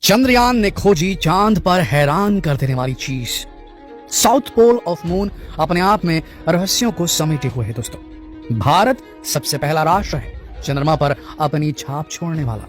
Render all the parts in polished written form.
चंद्रयान ने खोजी चांद पर हैरान कर देने वाली चीज। साउथ पोल ऑफ मून अपने आप में रहस्यों को समेटे हुए है दोस्तों। भारत सबसे पहला राष्ट्र है चंद्रमा पर अपनी छाप छोड़ने वाला।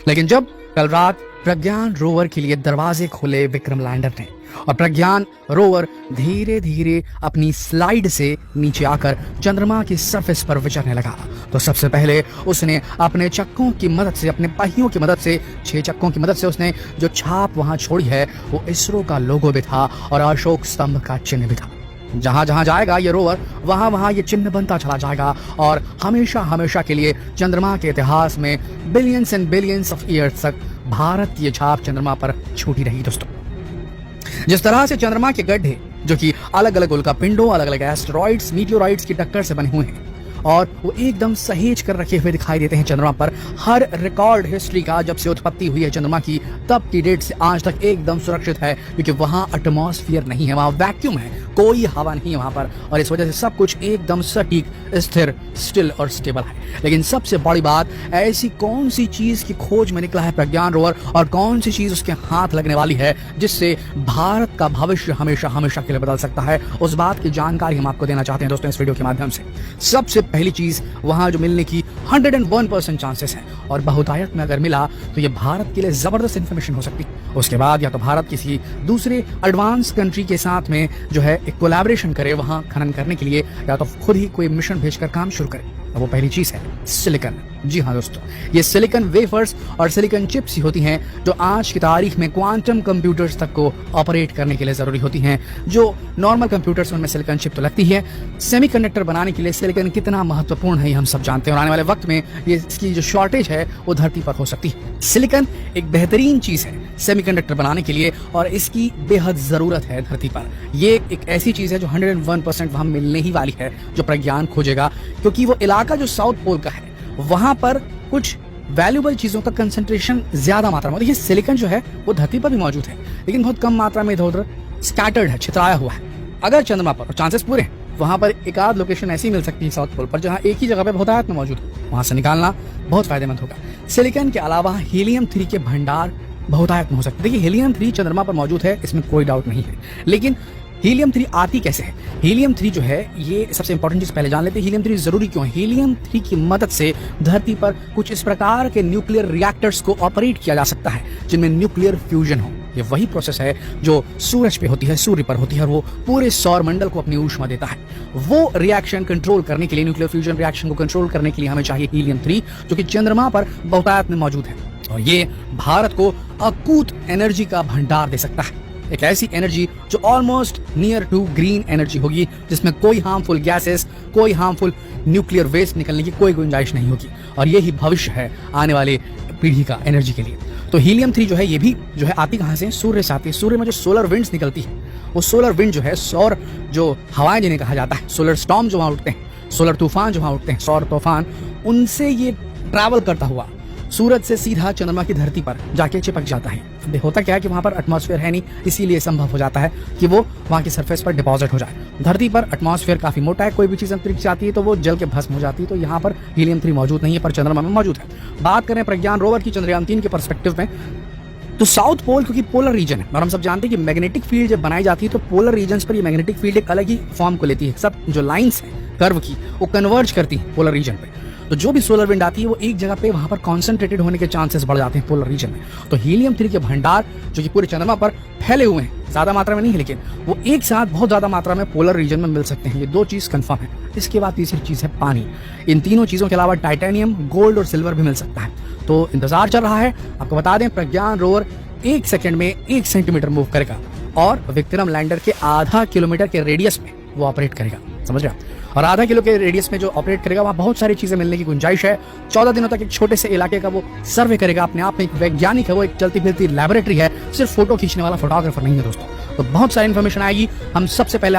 लेकिन जब कल रात प्रज्ञान रोवर के लिए दरवाजे खोले विक्रम लैंडर ने और प्रज्ञान रोवर धीरे धीरे अपनी स्लाइड से नीचे आकर चंद्रमा की सरफेस पर विचरने लगा, तो सबसे पहले उसने अपने चक्कों की मदद से, अपने पहियों की मदद से, 6 चक्कों की मदद से उसने जो छाप वहां छोड़ी है वो इसरो का लोगो भी था और अशोक स्तंभ का चिन्ह भी था। जहां जहां जाएगा ये रोवर वहां वहां ये चिन्ह बनता चला जाएगा और हमेशा हमेशा के लिए चंद्रमा के इतिहास में billions and billions of years तक भारत की ये छाप चंद्रमा पर छूटी रही दोस्तों। जिस तरह से चंद्रमा के गड्ढे जो कि अलग अलग उल्कापिंडों, अलग अलग एस्टेरॉइड्स, मीटियोराइट्स की टक्कर से बने हुए हैं और वो एकदम सहेज कर रखे हुए दिखाई देते हैं चंद्रमा पर, हर रिकॉर्ड हिस्ट्री का जब से उत्पत्ति हुई है चंद्रमा की तब की डेट से आज तक एकदम सुरक्षित है, क्योंकि वहां एटमॉस्फेयर नहीं है, वहां वैक्यूम है, कोई हवा नहीं है वहां पर, और इस वजह से सब कुछ एकदम सटीक, स्थिर, स्टिल और स्टेबल है। लेकिन सबसे बड़ी बात, ऐसी कौन सी चीज की खोज में निकला है प्रज्ञान रोवर और कौन सी चीज उसके हाथ लगने वाली है जिससे भारत का भविष्य हमेशा हमेशा के लिए बदल सकता है, उस बात की जानकारी हम आपको देना चाहते हैं दोस्तों इस वीडियो के माध्यम से। सबसे पहली चीज वहां जो मिलने की 101% चांसेस है और बहुतायत में अगर मिला तो ये भारत के लिए जबरदस्त इंफॉर्मेशन हो सकती है। उसके बाद या तो भारत किसी दूसरे एडवांस कंट्री के साथ में जो है एक कोलैबोरेशन करे वहां खनन करने के लिए, या तो खुद ही कोई मिशन भेजकर काम शुरू करे। वो पहली चीज है सिलिकॉन। जी हाँ दोस्तों, ये सिलिकॉन वेफर्स और सिलिकॉन चिप्स ही होती हैं जो आज की तारीख में क्वांटम कंप्यूटर्स तक को ऑपरेट करने के लिए जरूरी होती हैं। जो नॉर्मल कंप्यूटर्स उनमें सिलिकॉन चिप तो लगती है, सेमीकंडक्टर बनाने के लिए सिलिकॉन कितना महत्वपूर्ण है ये हम सब जानते हैं और आने वाले वक्त में ये इसकी जो शॉर्टेज है वो धरती पर हो सकती है। सिलिकॉन एक बेहतरीन चीज है सेमीकंडक्टर बनाने के लिए और इसकी बेहद जरूरत है धरती पर। ये एक ऐसी चीज है जो 101% वहां मिलने ही वाली है जो प्रज्ञान खोजेगा, क्योंकि वो इलाका जो साउथ पोल का है वहां पर कुछ वैल्यूबल चीजों का कंसंट्रेशन ज्यादा मात्रा में। देखिए सिलिकॉन जो है वो धरती पर भी मौजूद है लेकिन बहुत कम मात्रा में इधर उधर स्कैटर्ड है, छितराया हुआ है। अगर चंद्रमा पर, चांसेस पूरे हैं, वहां पर एक आध लोकेशन ऐसी मिल सकती है साउथ पोल पर जहां एक ही जगह पे बहुतायत में मौजूद है, वहां से निकालना बहुत फायदेमंद होगा। सिलिकॉन के अलावा हीलियम 3 के भंडार बहुतायत में हो सकते हैं। देखिए हीलियम 3 चंद्रमा पर मौजूद है, इसमें कोई डाउट नहीं है, लेकिन हीलियम 3 आती कैसे है? हीलियम 3 जो है ये सबसे इंपॉर्टेंट चीज पहले जान लेते हैं। हीलियम 3 जरूरी क्यों है? हीलियम 3 की मदद से धरती पर कुछ इस प्रकार के न्यूक्लियर रिएक्टर्स को ऑपरेट किया जा सकता है जिनमें न्यूक्लियर फ्यूजन हो। ये वही प्रोसेस है जो सूरज पे होती है, सूर्य पर होती है और वो पूरे सौर मंडल को अपनी ऊष्मा देता है। वो रिएक्शन कंट्रोल करने के लिए, न्यूक्लियर फ्यूजन रिएक्शन को कंट्रोल करने के लिए हमें चाहिए हीलियम 3 जो कि चंद्रमा पर बहुतायत में मौजूद है और ये भारत को अकूत एनर्जी का भंडार दे सकता है। एक ऐसी एनर्जी जो almost near to green energy होगी जिसमें कोई हार्मफुल गैसेस, कोई हार्मफुल न्यूक्लियर वेस्ट निकलने की कोई गुंजाइश नहीं होगी और यही भविष्य है आने वाले पीढ़ी का एनर्जी के लिए। तो हीलियम 3 जो है ये भी जो है आती कहां से? सूर्य से आती है। सूर्य में जो सोलर विंड्स निकलती है वो सोलर विंड जो है, सौर जो हवाएं जिन्हें कहा जाता है, सोलर स्टॉर्म जो वहां उठते हैं, सोलर तूफान जो वहां उठते हैं, सौर तूफान, उनसे ये ट्रैवल करता हुआ सूरज से सीधा चंद्रमा की धरती पर जाके चिपक जाता है। होता क्या है कि वहां पर एटमॉस्फेयर है नहीं, इसीलिए संभव हो जाता है कि वो वहां की सरफेस पर डिपॉजिट हो जाए। धरती पर एटमॉस्फेयर काफी मोटा है, कोई भी चीज अंतरिक्ष से आती है तो वो जल के भस्म हो जाती है, तो यहाँ पर हीलियम 3 मौजूद नहीं है पर चंद्रमा में मौजूद है। बात करें प्रज्ञान रोवर की चंद्रयान 3 के पर्सपेक्टिव में, तो साउथ पोल क्योंकि पोलर रीजन है और हम सब जानते हैं कि मैग्नेटिक फील्ड जब बनाई जाती है तो पोलर रीजन पर ये मैग्नेटिक फील्ड एक अलग ही फॉर्म को लेती है। सब जो लाइंस है कर्व की वो कन्वर्ज करती है पोलर रीजन पे, तो जो भी सोलर विंड आती है वो एक जगह पे वहां पर कॉन्सेंट्रेटेड होने के चांसेस बढ़ जाते हैं पोलर रीजन में। तो हीलियम 3 के भंडार जो कि पूरे चंद्रमा पर फैले हुए हैं, ज्यादा मात्रा में नहीं है लेकिन वो एक साथ बहुत ज्यादा मात्रा में पोलर रीजन में मिल सकते हैं। ये 2 चीज कंफर्म है। इसके बाद तीसरी चीज है पानी। इन तीनों चीजों के अलावा टाइटेनियम, गोल्ड और सिल्वर भी मिल सकता है। तो इंतजार चल रहा है। आपको बता दें प्रज्ञान रोवर 1 सेकंड में 1 सेंटीमीटर मूव करेगा और विक्रम लैंडर के आधा किलोमीटर के रेडियस में वो ऑपरेट करेगा, समझ रहे हैं? और आधा किलो के रेडियस में जो ऑपरेट करेगा वहां बहुत सारी चीजें मिलने की गुंजाइश है। 14 दिनों तक एक छोटे से इलाके का वो सर्वे करेगा। अपने आप में एक वैज्ञानिक है, वो एक चलती फिरती लैबोरेटरी है, सिर्फ फोटो खींचने वाला फोटोग्राफर नहीं है दोस्तों। तो बहुत सारी इन्फॉर्मेशन आएगी। हम सबसे पहले